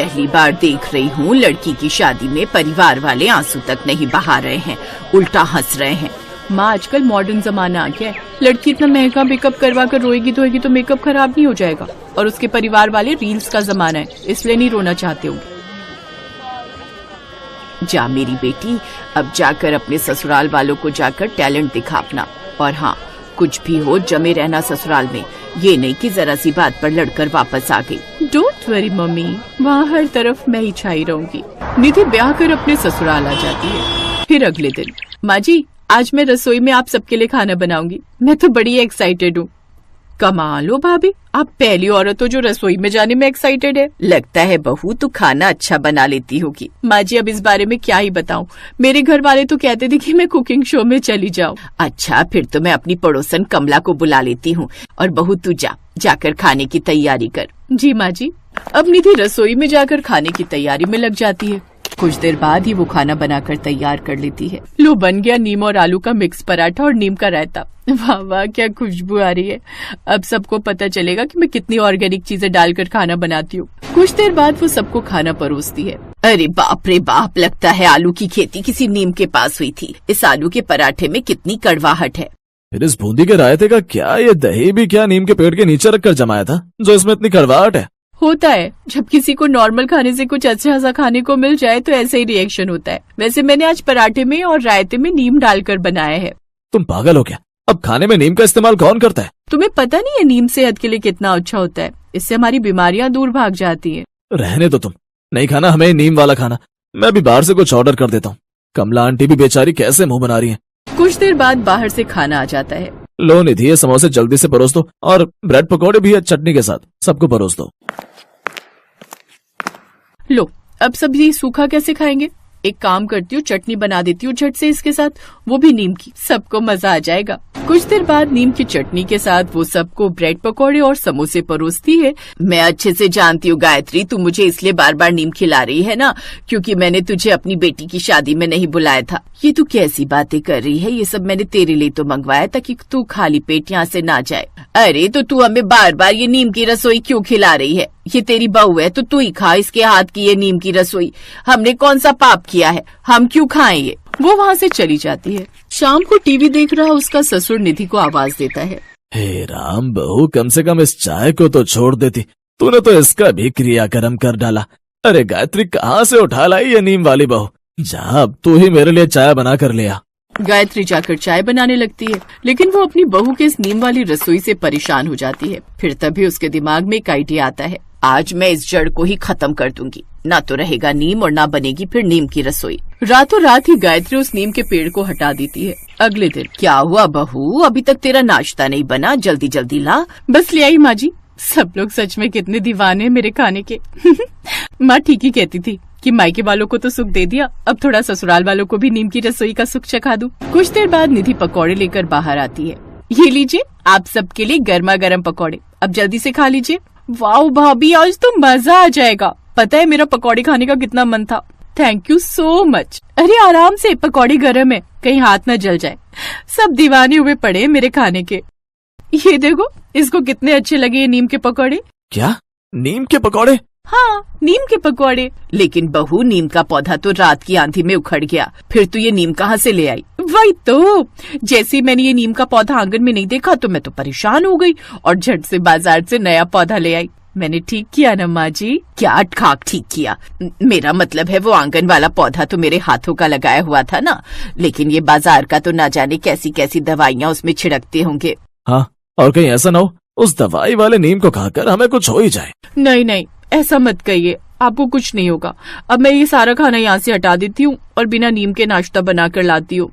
पहली बार देख रही हूँ लड़की की शादी में परिवार वाले आंसू तक नहीं बहा रहे हैं, उल्टा हंस रहे हैं। माँ, आजकल मॉडर्न जमाना आ गया है। लड़की इतना महंगा मेकअप करवा कर रोएगी धोएगी तो मेकअप खराब नहीं हो जाएगा। और उसके परिवार वाले रील्स का जमाना है, इसलिए नहीं रोना चाहते होंगे। जा मेरी बेटी, अब जाकर अपने ससुराल वालों को जाकर टैलेंट दिखा अपना। और हाँ, कुछ भी हो जमे रहना ससुराल में, ये नहीं कि जरा सी बात पर लड़कर वापस आ गई। डोंट वरी मम्मी, वहाँ हर तरफ मैं ही छाई रहूंगी। निधि ब्याह कर अपने ससुराल आ जाती है। फिर अगले दिन, माँ जी आज मैं रसोई में आप सबके लिए खाना बनाऊंगी। मैं तो बड़ी एक्साइटेड हूँ। कमाल हो भाभी, आप पहली औरत हो जो रसोई में जाने में एक्साइटेड है। लगता है बहू तू खाना अच्छा बना लेती होगी। माँ जी अब इस बारे में क्या ही बताऊं, मेरे घर वाले तो कहते थे कि मैं कुकिंग शो में चली जाऊं। अच्छा, फिर तो मैं अपनी पड़ोसन कमला को बुला लेती हूँ। और बहू तू जाकर खाने की तैयारी कर। जी माँ जी। अब निधि रसोई में जाकर खाने की तैयारी में लग जाती है। कुछ देर बाद ही वो खाना बनाकर तैयार कर लेती है। लो बन गया नीम और आलू का मिक्स पराठा और नीम का रायता। वाह वाह क्या खुशबू आ रही है। अब सबको पता चलेगा कि मैं कितनी ऑर्गेनिक चीजें डालकर खाना बनाती हूँ। कुछ देर बाद वो सबको खाना परोसती है। अरे बाप रे बाप, लगता है आलू की खेती किसी नीम के पास हुई थी। इस आलू के पराठे में कितनी कड़वाहट है। फिर इस बूंदी के रायते का क्या, ये दही भी क्या नीम के पेड़ के नीचे रखकर जमाया था जो इसमें इतनी कड़वाहट है। होता है, जब किसी को नॉर्मल खाने से कुछ अच्छा सा खाने को मिल जाए तो ऐसे ही रिएक्शन होता है। वैसे मैंने आज पराठे में और रायते में नीम डालकर बनाया है। तुम पागल हो क्या? अब खाने में नीम का इस्तेमाल कौन करता है? तुम्हें पता नहीं है नीम सेहत के लिए कितना अच्छा होता है। इससे हमारी बीमारियां दूर भाग जाती है। रहने दो, तुम नहीं खाना हमें नीम वाला खाना। मैं भी बाहर से कुछ ऑर्डर कर देता हूँ। कमला आंटी भी बेचारी कैसे मुंह बना रही है। कुछ देर बाद बाहर से खाना आ जाता है। लो निधि, ये समोसे जल्दी से परोस दो और ब्रेड पकौड़े भी है चटनी के साथ, सबको परोस दो। लो, अब सब्जी सूखा कैसे खाएंगे? एक काम करती हूँ, चटनी बना देती हूँ झट से इसके साथ, वो भी नीम की। सबको मजा आ जाएगा। कुछ देर बाद नीम की चटनी के साथ वो सबको ब्रेड पकौड़े और समोसे परोसती है। मैं अच्छे से जानती हूँ गायत्री, तू मुझे इसलिए बार बार नीम खिला रही है ना, क्योंकि मैंने तुझे अपनी बेटी की शादी में नहीं बुलाया था। ये तू कैसी बातें कर रही है? ये सब मैंने तेरे लिए तो मंगवाया था कि तू खाली पेट यहाँ से ना जाए। अरे तो तू हमें बार बार ये नीम की रसोई क्यों खिला रही है? ये तेरी बहू है तो तू ही खा इसके हाथ की ये नीम की रसोई। हमने कौन सा पाप किया है, हम क्यों खाएं ये? वो वहाँ से चली जाती है। शाम को टीवी देख रहा उसका ससुर निधि को आवाज देता है। हे राम, बहू कम से कम इस चाय को तो छोड़ देती, तूने तो इसका भी क्रियाक्रम कर डाला। अरे गायत्री, कहाँ से उठा लाई ये नीम वाली बहू? जा, अब तू ही मेरे लिए चाय बना कर ले आ। गायत्री जाकर चाय बनाने लगती है, लेकिन वो अपनी बहू के इस नीम वाली रसोई से परेशान हो जाती है। फिर तभी उसके दिमाग में एक आइडिया आता है। आज मैं इस जड़ को ही खत्म कर दूंगी, ना तो रहेगा नीम और ना बनेगी फिर नीम की रसोई। रातों रात ही गायत्री उस नीम के पेड़ को हटा देती है। अगले दिन, क्या हुआ बहू, अभी तक तेरा नाश्ता नहीं बना? जल्दी जल्दी ला। बस ले आई माँ जी। सब लोग सच में कितने दीवाने हैं मेरे खाने के। माँ ठीक ही कहती थी कि मायके वालों को तो सुख दे दिया, अब थोड़ा ससुराल वालों को भी नीम की रसोई का सुख चखा दूं। कुछ देर बाद निधि पकौड़े लेकर बाहर आती है। ये लीजिए आप सबके लिए गर्मा गर्म पकौड़े, अब जल्दी से खा लीजिए। वाह भाभी, आज तो मजा आ जाएगा। पता है मेरा पकौड़े खाने का कितना मन था। Thank you so much. अरे आराम से, पकौड़े गर्म है, कहीं हाथ न जल जाए। सब दीवाने हुए पड़े हैं मेरे खाने के। ये देखो, इसको कितने अच्छे लगे ये नीम के पकौड़े। क्या, नीम के पकौड़े? हाँ, नीम के पकौड़े। लेकिन बहू, नीम का पौधा तो रात की आंधी में उखड़ गया, फिर तू ये नीम कहाँ से ले आई? वही तो, जैसे मैंने ये नीम का पौधा आंगन में नहीं देखा तो मैं तो परेशान हो गई और झट से बाजार से नया पौधा ले आई। मैंने ठीक किया ना माँ जी? क्या खाक ठीक किया? मेरा मतलब है वो आंगन वाला पौधा तो मेरे हाथों का लगाया हुआ था ना, लेकिन ये बाजार का तो ना जाने कैसी कैसी दवाइयाँ उसमें छिड़कते होंगे। हाँ, और कहीं ऐसा ना हो उस दवाई वाले नीम को खाकर हमें कुछ हो ही जाए। नहीं नहीं, ऐसा मत कहिए, आपको कुछ नहीं होगा। अब मैं ये सारा खाना यहाँ से हटा देती हूँ और बिना नीम के नाश्ता बना कर लाती हूँ।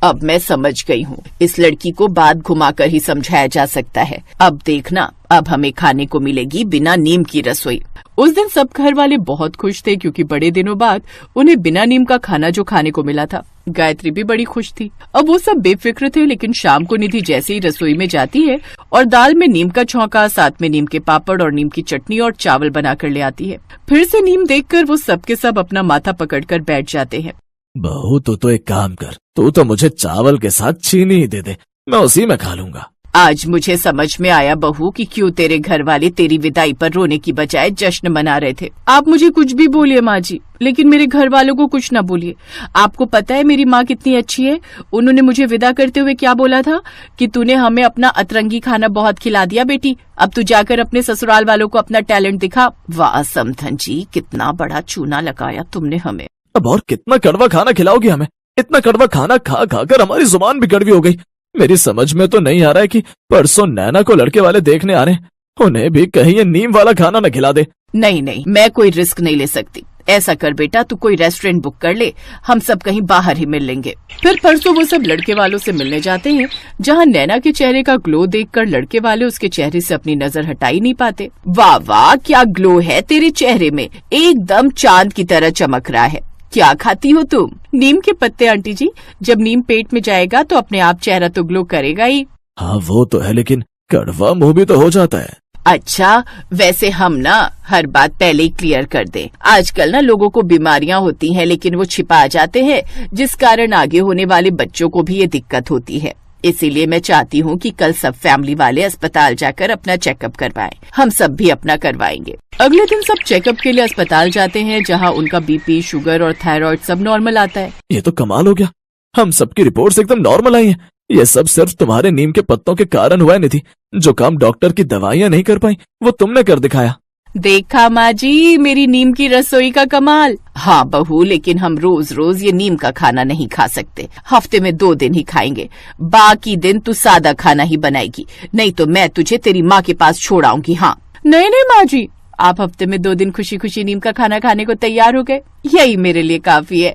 अब मैं समझ गई हूँ, इस लड़की को बात घुमाकर ही समझाया जा सकता है। अब देखना, अब हमें खाने को मिलेगी बिना नीम की रसोई। उस दिन सब घर वाले बहुत खुश थे क्योंकि बड़े दिनों बाद उन्हें बिना नीम का खाना जो खाने को मिला था। गायत्री भी बड़ी खुश थी। अब वो सब बेफिक्र थे, लेकिन शाम को निधि जैसे ही रसोई में जाती है और दाल में नीम का छौंका, साथ में नीम के पापड़ और नीम की चटनी और चावल बनाकर ले आती है। फिर से नीम देखकर वो सब के सब अपना माथा पकड़कर बैठ जाते हैं। बहू, तू तो एक काम कर, तू तो मुझे चावल के साथ चीनी ही दे दे, मैं उसी में खा लूंगा। आज मुझे समझ में आया बहू कि क्यों तेरे घर वाले तेरी विदाई पर रोने की बजाय जश्न मना रहे थे। आप मुझे कुछ भी बोलिए माँ जी, लेकिन मेरे घर वालों को कुछ ना बोलिए। आपको पता है मेरी माँ कितनी अच्छी है। उन्होंने मुझे विदा करते हुए क्या बोला था कि तूने हमें अपना अतरंगी खाना बहुत खिला दिया बेटी, अब तू जाकर अपने ससुराल वालों को अपना टैलेंट दिखा। वाह समधन जी, कितना बड़ा चूना लगाया तुमने हमें। अब और कितना कड़वा खाना खिलाओगी हमें? इतना कड़वा खाना खा खा कर हमारी जुबान भी कड़वी हो गई। मेरी समझ में तो नहीं आ रहा है कि परसों नैना को लड़के वाले देखने आ रहे हैं, उन्हें भी कहीं ये नीम वाला खाना न खिला दे। नहीं नहीं, मैं कोई रिस्क नहीं ले सकती। ऐसा कर बेटा, तू कोई रेस्टोरेंट बुक कर ले, हम सब कहीं बाहर ही मिल लेंगे। फिर परसों वो सब लड़के वालों से मिलने जाते हैं, जहाँ नैना के चेहरे का ग्लो देखकर लड़के वाले उसके चेहरे से अपनी नजर हटा ही नहीं पाते। वाह वाह, क्या ग्लो है तेरे चेहरे में, एकदम चांद की तरह चमक रहा है। क्या खाती हो तुम? नीम के पत्ते आंटी जी। जब नीम पेट में जाएगा तो अपने आप चेहरा तो ग्लो करेगा ही। हाँ वो तो है, लेकिन कड़वा मुंह भी तो हो जाता है। अच्छा, वैसे हम ना हर बात पहले ही क्लियर कर दें। आजकल ना लोगों को बीमारियां होती हैं, लेकिन वो छिपा जाते हैं, जिस कारण आगे होने वाले बच्चों को भी ये दिक्कत होती है। इसीलिए मैं चाहती हूँ कि कल सब फैमिली वाले अस्पताल जाकर अपना चेकअप करवाएं। हम सब भी अपना करवाएंगे। अगले दिन सब चेकअप के लिए अस्पताल जाते हैं, जहाँ उनका बीपी, शुगर और थायराइड सब नॉर्मल आता है। ये तो कमाल हो गया, हम सबकी रिपोर्ट्स एकदम नॉर्मल आई हैं। ये सब सिर्फ तुम्हारे नीम के पत्तों के कारण हुआ है निधि। जो काम डॉक्टर की दवाइयाँ नहीं कर पाई वो तुमने कर दिखाया। देखा माँ जी, मेरी नीम की रसोई का कमाल। हाँ बहू, लेकिन हम रोज रोज ये नीम का खाना नहीं खा सकते। हफ्ते में 2 दिन ही खाएंगे, बाकी दिन तू सादा खाना ही बनाएगी, नहीं तो मैं तुझे तेरी माँ के पास छोड़ आऊंगी। हाँ नहीं नहीं माँ जी, आप हफ्ते में 2 दिन खुशी खुशी नीम का खाना खाने को तैयार हो गए, यही मेरे लिए काफी है।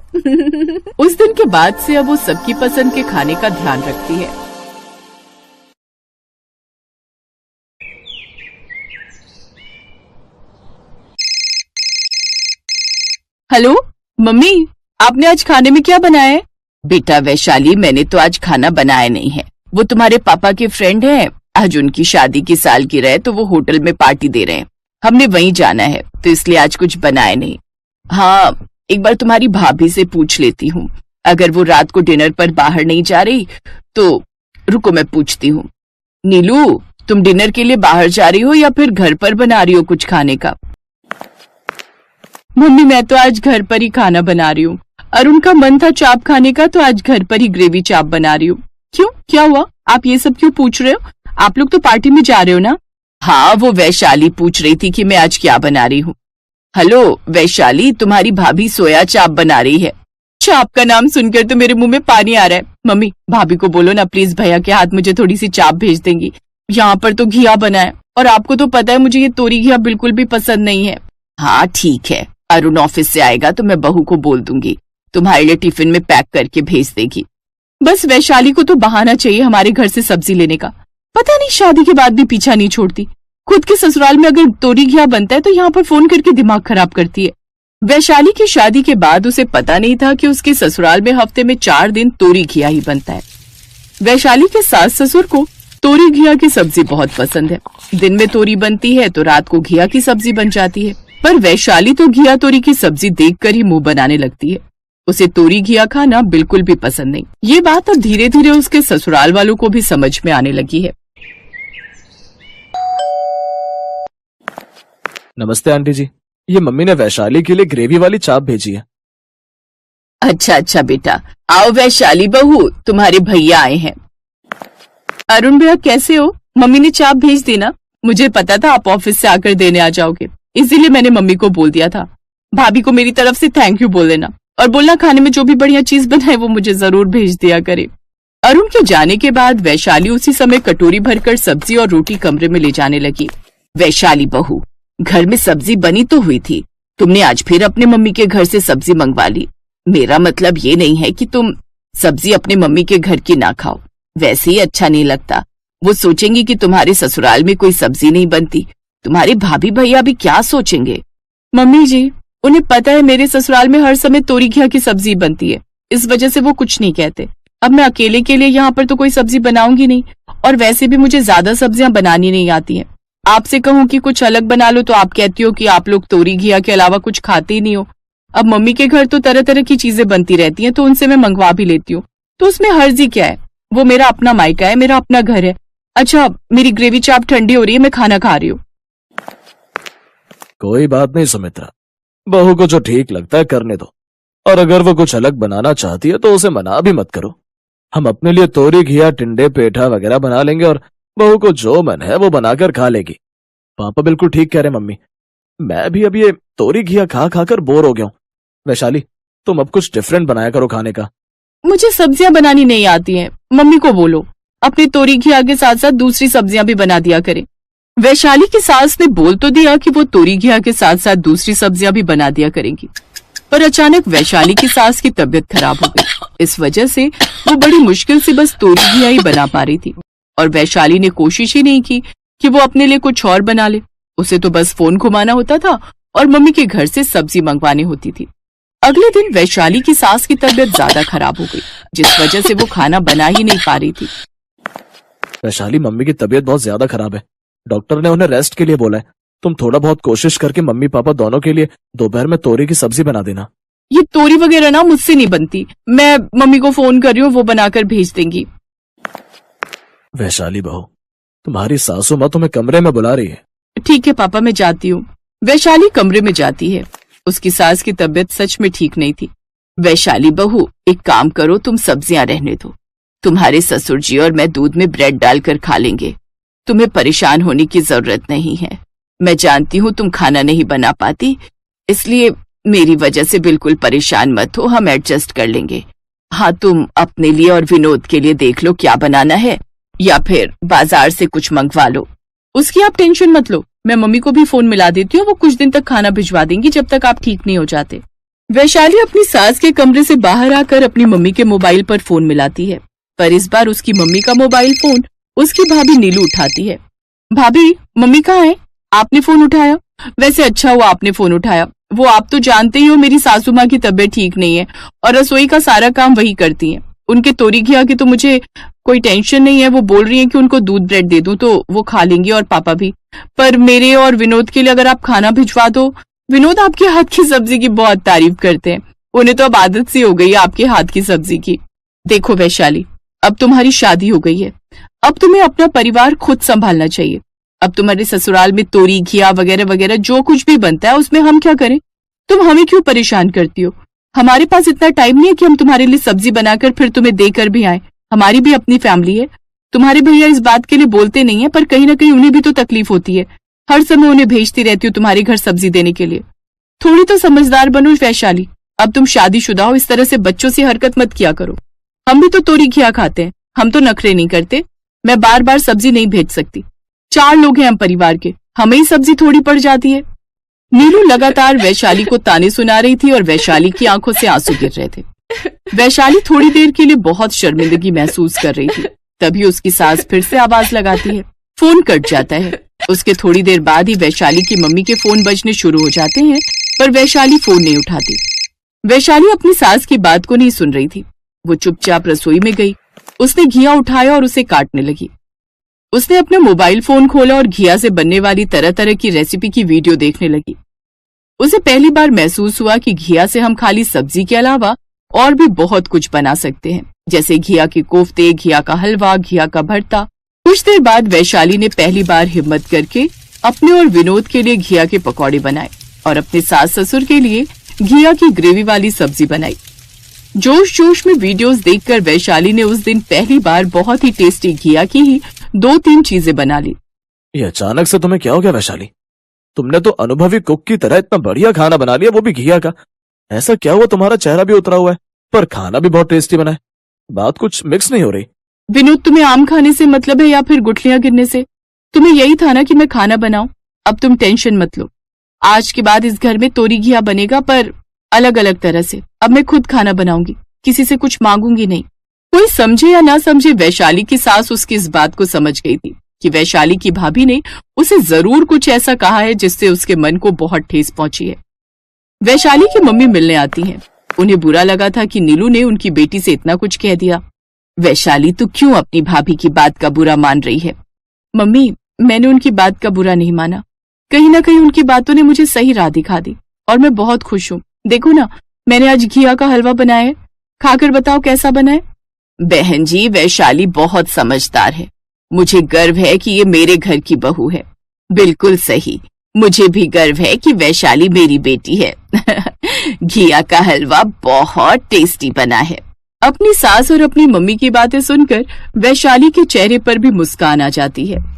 उस दिन के बाद से अब वो सबकी पसंद के खाने का ध्यान रखती है। हेलो मम्मी, आपने आज खाने में क्या बनाया है? बेटा वैशाली, मैंने तो आज खाना बनाया नहीं है। वो तुम्हारे पापा के फ्रेंड हैं, आज उनकी शादी की सालगिरह है, तो वो होटल में पार्टी दे रहे हैं, हमने वहीं जाना है, तो इसलिए आज कुछ बनाए नहीं। हाँ, एक बार तुम्हारी भाभी से पूछ लेती हूँ, अगर वो रात को डिनर पर बाहर नहीं जा रही तो रुको मैं पूछती हूँ। नीलू, तुम डिनर के लिए बाहर जा रही हो या फिर घर पर बना रही हो कुछ खाने का? मम्मी, मैं तो आज घर पर ही खाना बना रही हूँ। अरुण का मन था चाप खाने का, तो आज घर पर ही ग्रेवी चाप बना रही हूँ। क्यों, क्या हुआ? आप ये सब क्यों पूछ रहे हो? आप लोग तो पार्टी में जा रहे हो ना? हाँ, वो वैशाली पूछ रही थी कि मैं आज क्या बना रही हूँ। हेलो वैशाली, तुम्हारी भाभी सोया चाप बना रही है। चाप का नाम सुनकर तो मेरे मुंह में पानी आ रहा है। मम्मी, भाभी को बोलो ना प्लीज भैया के हाथ मुझे थोड़ी सी चाप भेज देंगी। यहाँ पर तो घिया बना है, और आपको तो पता है मुझे ये तोरी घिया बिल्कुल भी पसंद नहीं है। हाँ ठीक है, अरुण ऑफिस से आएगा तो मैं बहू को बोल दूंगी, तुम्हारे लिए टिफिन में पैक करके भेज देगी। बस वैशाली को तो बहाना चाहिए हमारे घर से सब्जी लेने का। पता नहीं शादी के बाद भी पीछा नहीं छोड़ती। खुद के ससुराल में अगर तोरी घिया बनता है तो यहाँ पर फोन करके दिमाग खराब करती है। वैशाली की शादी के बाद उसे पता नहीं था कि उसके ससुराल में हफ्ते में 4 दिन तोरी घिया ही बनता है। वैशाली के सास ससुर को तोरी घिया की सब्जी बहुत पसंद है। दिन में तोरी बनती है तो रात को घिया की सब्जी बन जाती है, पर वैशाली तो घिया तोरी की सब्जी देखकर ही मुंह बनाने लगती है। उसे तोरी घिया खाना बिल्कुल भी पसंद नहीं। ये बात अब धीरे धीरे उसके ससुराल वालों को भी समझ में आने लगी है। नमस्ते आंटी जी, ये मम्मी ने वैशाली के लिए ग्रेवी वाली चाप भेजी है। अच्छा बेटा, आओ वैशाली बहू, तुम्हारे भैया आए हैं। अरुण भैया कैसे हो? मम्मी ने चाप भेज दी ना? मुझे पता था आप ऑफिस से आकर देने आ जाओगे, इसीलिए मैंने मम्मी को बोल दिया था। भाभी को मेरी तरफ से थैंक यू बोल देना, और बोलना खाने में जो भी बढ़िया चीज बनाए वो मुझे जरूर भेज दिया करे। अरुण के जाने के बाद वैशाली उसी समय कटोरी भरकर सब्जी और रोटी कमरे में ले जाने लगी। वैशाली बहू, घर में सब्जी बनी तो हुई थी, तुमने आज फिर अपने मम्मी के घर से सब्जी मंगवा ली। मेरा मतलब ये नहीं है कि तुम सब्जी अपने मम्मी के घर की ना खाओ, वैसे ही अच्छा नहीं लगता। वो सोचेंगी कि तुम्हारे ससुराल में कोई सब्जी नहीं बनती, तुम्हारे भाभी भैया भी क्या सोचेंगे? मम्मी जी, उन्हें पता है मेरे ससुराल में हर समय तोरी घिया की सब्जी बनती है, इस वजह से वो कुछ नहीं कहते। अब मैं अकेले के लिए यहाँ पर तो कोई सब्जी बनाऊंगी नहीं, और वैसे भी मुझे ज्यादा सब्जियां बनानी नहीं आती हैं। आपसे कहूँ कि कुछ अलग बना लो तो आप कहती हो कि आप लोग तोरी घिया के अलावा कुछ खाते ही नहीं हो। अब मम्मी के घर तो तरह तरह की चीजें बनती रहती हैं, तो उनसे मैं मंगवा भी लेती हूँ, तो उसमें हर्जी क्या है? वो मेरा अपना मायका है, मेरा अपना घर है, अच्छा, मेरी ग्रेवी चाप ठंडी हो रही है, मैं खाना खा रही हूँ। कोई बात नहीं सुमित्रा, बहू को जो ठीक लगता है करने दो, और अगर वो कुछ अलग बनाना चाहती है तो उसे मना भी मत करो। हम अपने लिए तोरी घिया, टिंडे, पेठा वगैरह बना लेंगे और बहू को जो मन है वो बनाकर खा लेगी। पापा बिल्कुल ठीक कह रहे मम्मी, मैं भी अब ये तोरी घिया खा खाकर बोर हो गया हूँ। वैशाली, तुम अब कुछ डिफरेंट बनाया करो खाने का। मुझे सब्जियां बनानी नहीं आती हैं, मम्मी को बोलो अपनी तोरी घिया के साथ साथ दूसरी सब्जियां भी बना दिया करें। वैशाली की सास ने बोल तो दिया कि वो तोरी घिया के साथ साथ दूसरी सब्जियां भी बना दिया करेंगी, पर अचानक वैशाली की सास की तबीयत खराब हो गई। इस वजह से वो बड़ी मुश्किल से बस तोरी घिया ही बना पा रही थी, और वैशाली ने कोशिश ही नहीं की कि वो अपने लिए कुछ और बना ले। उसे तो बस फोन घुमाना होता था और मम्मी के घर से सब्जी मंगवानी होती थी। अगले दिन वैशाली की सास की तबीयत ज्यादा खराब हो गई, जिस वजह से वो खाना बना ही नहीं पा रही थी। वैशाली, मम्मी की तबीयत बहुत ज्यादा खराब है, डॉक्टर ने उन्हें रेस्ट के लिए बोला है। तुम थोड़ा बहुत कोशिश करके मम्मी पापा दोनों के लिए दोपहर में तोरी की सब्जी बना देना। ये तोरी वगैरह ना मुझसे नहीं बनती, मैं मम्मी को फोन कर रही हूँ, वो बनाकर भेज देंगी। वैशाली बहू, तुम्हारी सासू माँ तुम्हें कमरे में बुला रही है। ठीक है पापा, मैं जाती हूँ। वैशाली कमरे में जाती है। उसकी सास की तबीयत सच में ठीक नहीं थी। वैशाली बहू, एक काम करो, तुम सब्जियां रहने दो, तुम्हारे ससुर जी और मैं दूध में ब्रेड डालकर खा लेंगे, तुम्हें परेशान होने की जरूरत नहीं है। मैं जानती हूँ तुम खाना नहीं बना पाती, इसलिए मेरी वजह से बिल्कुल परेशान मत हो, हम एडजस्ट कर लेंगे। हाँ, तुम अपने लिए और विनोद के लिए देख लो क्या बनाना है, या फिर बाजार से कुछ मंगवा लो। उसकी आप टेंशन मत लो, मैं मम्मी को भी फोन मिला देती हूँ, वो कुछ दिन तक खाना भिजवा देंगी जब तक आप ठीक नहीं हो जाते। वैशाली अपनी सास के कमरे से बाहर आकर अपनी मम्मी के मोबाइल पर फोन मिलाती है, पर इस बार उसकी मम्मी का मोबाइल फोन उसकी भाभी नीलू उठाती है। भाभी, मम्मी कहाँ है? आपने फोन उठाया? वैसे अच्छा हुआ आपने फोन उठाया, वो आप तो जानते ही हो मेरी सासू माँ की तबीयत ठीक नहीं है और रसोई का सारा काम वही करती हैं। उनके तोरी घिया की तो मुझे कोई टेंशन नहीं है, वो बोल रही हैं कि उनको दूध ब्रेड दे दूं तो वो खा लेंगी और पापा भी, पर मेरे और विनोद के लिए अगर आप खाना भिजवा दो। विनोद आपके हाथ की सब्जी की बहुत तारीफ करते हैं, उन्हें तो अब आदत सी हो गई है आपके हाथ की सब्जी की। देखो वैशाली, अब तुम्हारी शादी हो गई है, अब तुम्हें अपना परिवार खुद संभालना चाहिए। अब तुम्हारे ससुराल में तोरी घिया वगैरह वगैरह जो कुछ भी बनता है उसमें हम क्या करें? तुम हमें क्यों परेशान करती हो? हमारे पास इतना टाइम नहीं है कि हम तुम्हारे लिए सब्जी बनाकर फिर तुम्हें देकर भी आए। हमारी भी अपनी फैमिली है। तुम्हारे भैया इस बात के लिए बोलते नहीं है, पर कहीं ना कहीं उन्हें भी तो तकलीफ होती है। हर समय उन्हें भेजती रहती हूँ तुम्हारे घर सब्जी देने के लिए। थोड़ी तो समझदार बनो वैशाली, अब तुम शादीशुदा हो, इस तरह से बच्चों से हरकत मत किया करो। हम भी तो तोरी घिया खाते हैं, हम तो नखरे नहीं करते। मैं बार बार सब्जी नहीं भेज सकती, 4 लोग हैं हम परिवार के, हमें ही सब्जी थोड़ी पड़ जाती है। नीलू लगातार वैशाली को ताने सुना रही थी और वैशाली की आंखों से आंसू गिर रहे थे। वैशाली थोड़ी देर के लिए बहुत शर्मिंदगी महसूस कर रही थी, तभी उसकी सास फिर से आवाज लगाती है। फोन कट जाता है। उसके थोड़ी देर बाद ही वैशाली की मम्मी के फोन बजने शुरू हो जाते हैं, पर वैशाली फोन नहीं उठाती। वैशाली अपनी सास की बात को नहीं सुन रही थी। वो चुपचाप रसोई में गई, उसने घिया उठाया और उसे काटने लगी। उसने अपना मोबाइल फोन खोला और घिया से बनने वाली तरह तरह की रेसिपी की वीडियो देखने लगी। उसे पहली बार महसूस हुआ कि घिया से हम खाली सब्जी के अलावा और भी बहुत कुछ बना सकते हैं, जैसे घिया के कोफ्ते, घिया का हलवा, घिया का भरता। कुछ देर बाद वैशाली ने पहली बार हिम्मत करके अपने और विनोद के लिए घिया के पकौड़े बनाए और अपने सास ससुर के लिए घिया की ग्रेवी वाली सब्जी बनाई। जोश जोश में वीडियोस देखकर वैशाली ने उस दिन पहली बार बहुत ही टेस्टी घिया की ही 2-3 चीजें बना ली। ये अचानक से तुम्हें क्या हो गया वैशाली? तुमने तो अनुभवी कुक की तरह इतना बढ़िया खाना बना लिया, वो भी घिया का। ऐसा क्या हुआ? तुम्हारा चेहरा भी उतरा हुआ है, पर खाना भी बहुत टेस्टी बना है। बात कुछ मिक्स नहीं हो रही। विनोद, तुम्हें आम खाने से मतलब है या फिर गुठलियां गिरने से? तुम्हें यही था ना कि मैं खाना बनाऊं। अब तुम टेंशन मत लो, आज के बाद इस घर में तोरी घिया बनेगा, पर अलग अलग तरह से। अब मैं खुद खाना बनाऊंगी, किसी से कुछ मांगूंगी नहीं। कोई समझे या ना समझे, वैशाली की सास उसकी इस बात को समझ गई थी कि वैशाली की भाभी ने उसे जरूर कुछ ऐसा कहा है जिससे उसके मन को बहुत ठेस पहुंची है। वैशाली की मम्मी मिलने आती हैं। उन्हें बुरा लगा था कि नीलू ने उनकी बेटी से इतना कुछ कह दिया। वैशाली, तू क्यों अपनी भाभी की बात का बुरा मान रही है? मम्मी, मैंने उनकी बात का बुरा नहीं माना, कहीं ना कहीं उनकी बातों ने मुझे सही राह दिखा दी और मैं बहुत खुश हूँ। देखो ना, मैंने आज घिया का हलवा बनाया है, खाकर बताओ कैसा बना है। बहन जी, वैशाली बहुत समझदार है, मुझे गर्व है कि ये मेरे घर की बहू है। बिल्कुल सही, मुझे भी गर्व है कि वैशाली मेरी बेटी है। घिया का हलवा बहुत टेस्टी बना है। अपनी सास और अपनी मम्मी की बातें सुनकर वैशाली के चेहरे पर भी मुस्कान आ जाती है।